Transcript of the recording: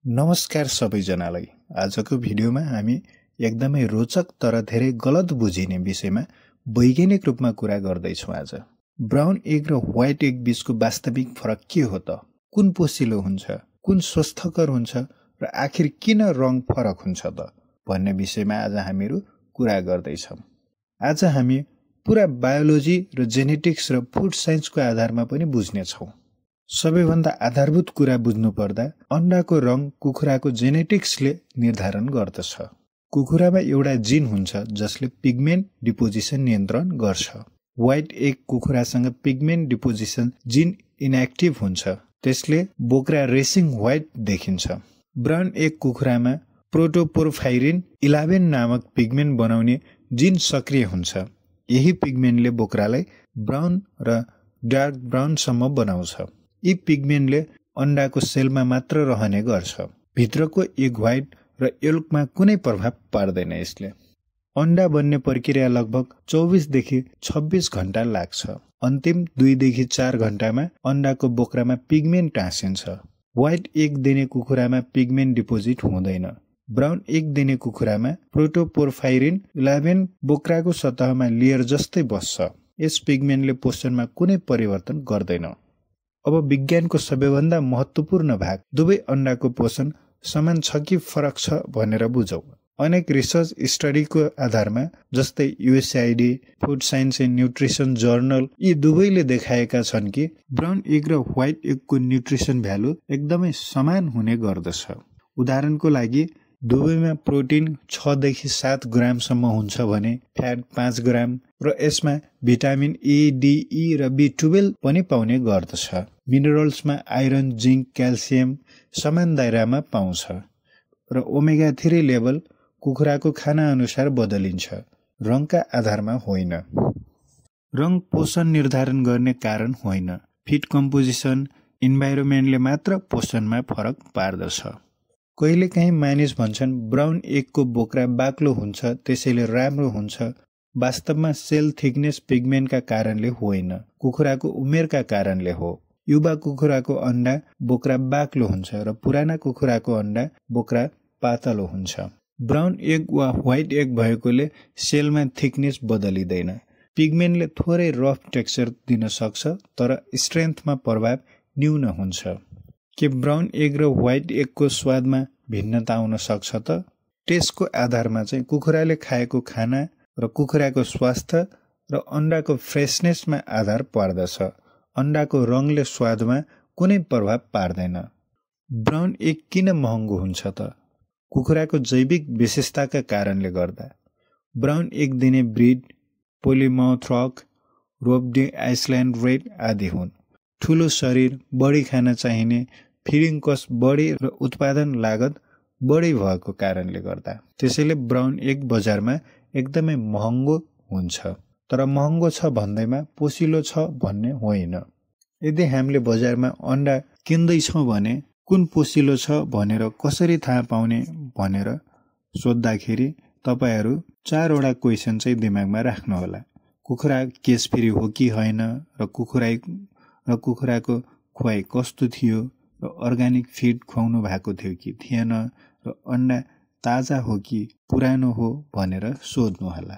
नमस्कार सबैजनालाई। आजको भिडियोमा हामी एकदमै रोचक तर धेरै गलत बुझिने विषयमा वैज्ञानिक रूपमा कुरा गर्दैछौँ। आज ब्राउन एग र व्हाइट एग बीचको वास्तविक फरक के हो त? कुन पोषिलो हुन्छ, कुन स्वस्थकर हुन्छ र आखिर किन रङ फरक हुन्छ त भन्ने विषयमा आज हामीहरू कुरा गर्दैछौँ। आज हामी पुरा बायोलोजी र जेनेटिक्स र फुड साइन्सको आधारमा पनि बुझ्नेछौँ। सबैभन्दा आधारभूत कुरा बुझ्नु पर्दा अण्डाको रङ कुखुराको जेनेटिक्सले निर्धारण गर्दछ। कुखुरामा एउटा जिन हुन्छ जसले पिगमेन्ट डिपोजिसन नियन्त्रण गर्छ। व्हाइट एग कुखुरासँग पिगमेन्ट डिपोजिसन जिन इनएक्टिभ हुन्छ, त्यसले बोक्रा रेसिङ व्हाइट देखिन्छ। ब्राउन एग कुखुरामा प्रोटोपोर्फाइरिन 11 नामक पिगमेन्ट बनाउने जिन सक्रिय हुन्छ। यही पिगमेन्टले बोक्रालाई ब्राउन र डार्क ब्राउनसम्म बनाउँछ। यी पिगमेन्टले अण्डाको सेलमा मात्र रहने गर्छ। भित्रको एग व्हाइट र येल्कमा कुनै प्रभाव पार्दैन। यसले अण्डा बन्ने प्रक्रिया लगभग 24 देखि 26 घण्टा लाग्छ। अन्तिम 2 देखि 4 घण्टामा अण्डाको बोक्रामा पिगमेन्ट टाँसिन्छ। व्हाइट एग दिने कुखुरामा पिगमेन्ट डिपोजिट हुँदैन। ब्राउन एग दिने कुखुरामा प्रोटोपोर्फाइरिन 11 बोक्राको सतहमा लेयर जस्तै बस्छ। यस पिगमेन्टले पोषणमा कुनै परिवर्तन गर्दैन। अब विज्ञानको सबैभन्दा महत्त्वपूर्ण भाग, दुवै अण्डाको पोषण समान छ कि फरक छ भनेर बुझौँ। अनेक रिसर्च स्टडीको आधारमा जस्तै USAID, food science and nutrition journal, यी दुवैले देखाएका छन् कि ब्राउन एग र व्हाइट एगको न्युट्रिसन भ्यालु एकदमै समान हुने गर्दछ। उदाहरणको लागि दुवैमा प्रोटिन 6 देखि 7 ग्रामसम्म हुन्छ भने फ्याट 5 ग्राम र यसमा भिटामिन A, D, E र B12 पनि पाउने गर्दछ। मिनरल्समा आइरन, जिङ्क, क्याल्सियम समान दायरामा पाउँछ र ओमेगा 3 लेभल कुखुराको खाना अनुसार बदलिन्छ, रङका आधारमा होइन। रङ पोषण निर्धारण गर्ने कारण होइन। फिड कम्पोजिसन, इन्भाइरोमेन्टले मात्र पोषणमा फरक पार्दछ। कहिलेकाहीँ मानिस भन्छन् ब्राउन एगको बोक्रा बाक्लो हुन्छ त्यसैले राम्रो हुन्छ। वास्तवमा सेल थिकनेस पिगमेन्टका कारणले होइन, कुखुराको उमेरका कारणले हो। युवा कुखुराको अण्डा बोक्रा बाक्लो हुन्छ र पुराना कुखुराको अण्डा बोक्रा पातलो हुन्छ। ब्राउन एग वा व्हाइट एग भएकोले सेलमा थिकनेस बदलिँदैन। पिगमेन्टले थोरै रफ टेक्सचर दिन सक्छ तर स्ट्रेन्थमा प्रभाव न्यून हुन्छ। के ब्राउन एग र व्हाइट एगको स्वादमा भिन्नता आउन सक्छ त? टेस्टको आधारमा चाहिँ कुखुराले खाएको खाना र कुखुराको स्वास्थ्य र अण्डाको फ्रेसनेसमा आधार पर्दछ। अण्डाको रङले स्वादमा कुनै प्रभाव पार्दैन। ब्राउन एग किन महँगो हुन्छ त? कुखुराको जैविक विशेषताका कारणले गर्दा। ब्राउन एग दिने ब्रिड पोलिमाउथ रक, रोबडे आइसल्यान्ड रेड आदि हुन्। ठुलो शरीर, बढी खाना चाहिने, फिडिङ कस्ट बढी र उत्पादन लागत बढी भएको कारणले गर्दा। त्यसैले ब्राउन एग बजारमा एकदमै महँगो हुन्छ। तर महँगो छ भन्दैमा पोषिलो छ भन्ने होइन। यदि हामीले बजारमा अण्डा किन्दैछौँ भने कुन पोषिलो छ भनेर कसरी थाहा पाउने भनेर सोद्धाखेरि तपाईहरू 4 वटा क्वेसन चाहिँ दिमागमा राख्नुहोला। कुखुरा केस फ्री हो कि होइन र कुखुराको खुवाई कस्तो थियो र अर्ग्यानिक फिड खुवाउनु भएको थियो कि थिएन र अण्डा ताजा हो कि पुरानो हो भनेर सोध्नुहोला।